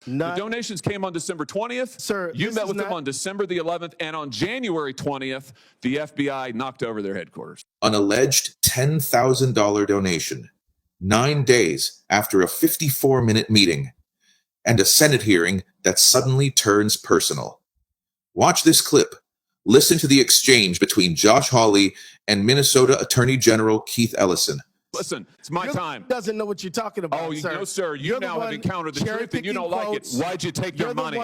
The donations came on December 20th. Sir, you met with them on December the 11th, and on January 20th, the FBI knocked over their headquarters. An alleged $10,000 donation 9 days after a 54-minute meeting and a Senate hearing that suddenly turns personal. Watch this clip. Listen to the exchange between Josh Hawley and Minnesota Attorney General Keith Ellison. Listen, it's my time. Doesn't know what you're talking about. Oh, sir. No, sir. You now have encountered the truth and you don't like it. Why'd you take their money?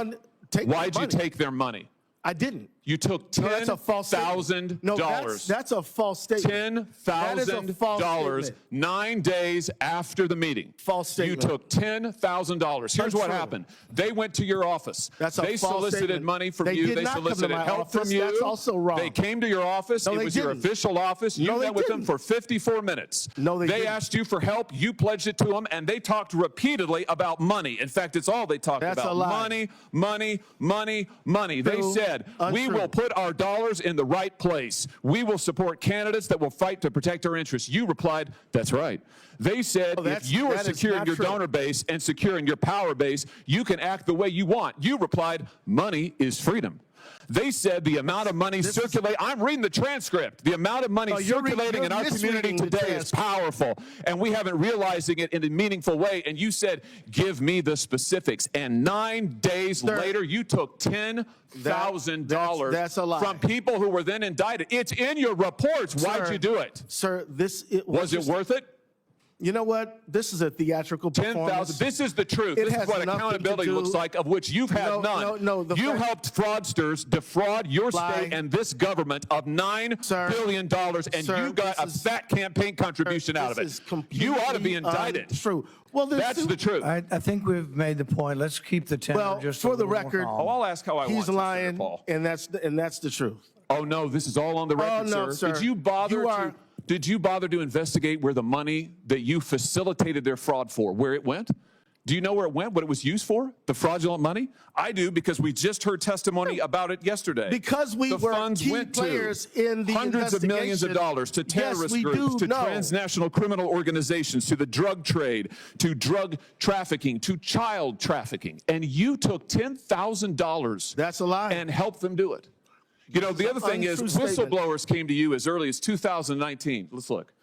Why'd you take their money? I didn't. You took $10,000. No, that's a false statement. $10,000 9 days after the meeting. False statement. You took $10,000. Here's what happened. They went to your office. They solicited money from you. They solicited help from you. That's also wrong. They came to your office. It was your official office. You met with them for 54 minutes. No, they asked you for help. You pledged it to them, and they talked repeatedly about money. In fact, it's all they talked about. That's a lie. Money, money, money, money. They said, we will put our dollars in the right place. We will support candidates that will fight to protect our interests. You replied, that's right. They said, if you are securing your donor base and securing your power base, you can act the way you want. You replied, money is freedom. They said the amount of money circulating, I'm reading the transcript, the amount of money circulating in our community today is powerful, and we haven't realizing it in a meaningful way. And you said, give me the specifics. And 9 days later, you took $10,000 from people who were then indicted. It's in your reports. Why'd you do it? Sir, was it worth it? You know what? This is a theatrical performance. This is the truth. This is what accountability looks like, of which you've had none. You helped fraudsters defraud your state and this government of $9 billion, and you got a fat campaign contribution out of it. You ought to be indicted. True. Well, that's the truth. I think we've made the point. Let's keep the tenor just for the record. I'll ask how I want to. He's lying, and that's the truth. Oh no, this is all on the record, sir. Did you bother to? Did you bother to investigate where the money that you facilitated their fraud for, where it went? Do you know where it went, what it was used for, the fraudulent money? I do, because we just heard testimony about it yesterday. Because we were key players in the hundreds of millions of dollars to terrorist groups, to transnational criminal organizations, to the drug trade, to drug trafficking, to child trafficking. And you took $10,000 That's a lie. And helped them do it. You know, the other thing is, whistleblowers came to you as early as 2019. Let's look.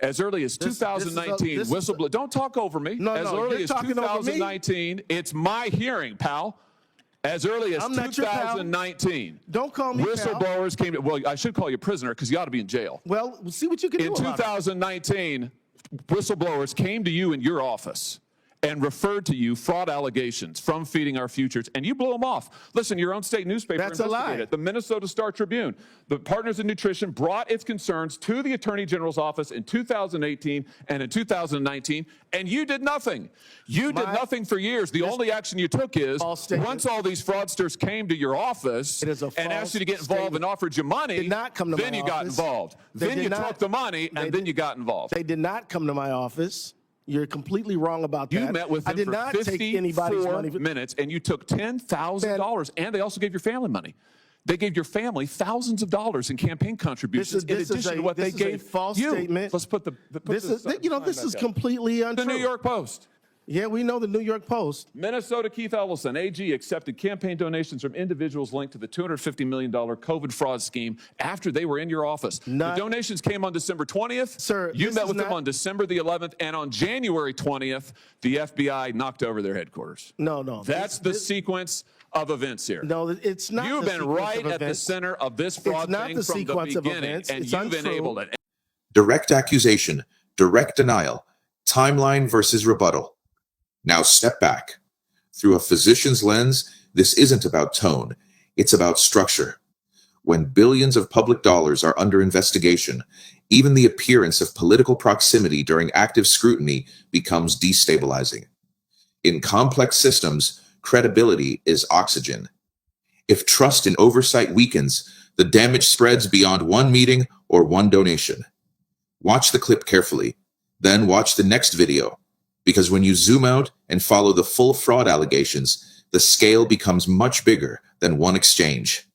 As early as 2019, whistleblower. Don't talk over me. As early as 2019, it's my hearing, pal. As early as 2019. Don't call me whistleblowers came to, well, I should call you prisoner because you ought to be in jail. Well, we'll see what you can do. In 2019, whistleblowers came to you in your office and referred to you fraud allegations from Feeding Our Futures, and you blew them off. Listen, your own state newspaper investigated it. The Minnesota Star-Tribune, the Partners in Nutrition, brought its concerns to the Attorney General's office in 2018 and in 2019, and you did nothing. You did nothing for years. The only action you took is, once all these fraudsters came to your office and asked you to get involved and offered you money, then you got involved. Then you took the money, and then you got involved. They did not come to my office. You're completely wrong about that. You met with them for 54 minutes, and you took $10,000, and they also gave your family money. They gave your family thousands of dollars in campaign contributions in addition to what they gave false you. Statement. Let's put the this is completely untrue. The New York Post. Yeah, we know the New York Post. Minnesota Keith Ellison, AG, accepted campaign donations from individuals linked to the $250 million COVID fraud scheme after they were in your office. The donations came on December 20th. Sir, you met with them on December the 11th, and on January 20th, the FBI knocked over their headquarters. No. That's the sequence of events here. No, it's not. You've been right at the center of this fraud thing from the beginning, and you've enabled it. Direct accusation, direct denial, timeline versus rebuttal. Now step back. Through a physician's lens, this isn't about tone. It's about structure. When billions of public dollars are under investigation, even the appearance of political proximity during active scrutiny becomes destabilizing. In complex systems, credibility is oxygen. If trust in oversight weakens, the damage spreads beyond one meeting or one donation. Watch the clip carefully, then watch the next video. Because when you zoom out and follow the full fraud allegations, the scale becomes much bigger than one exchange.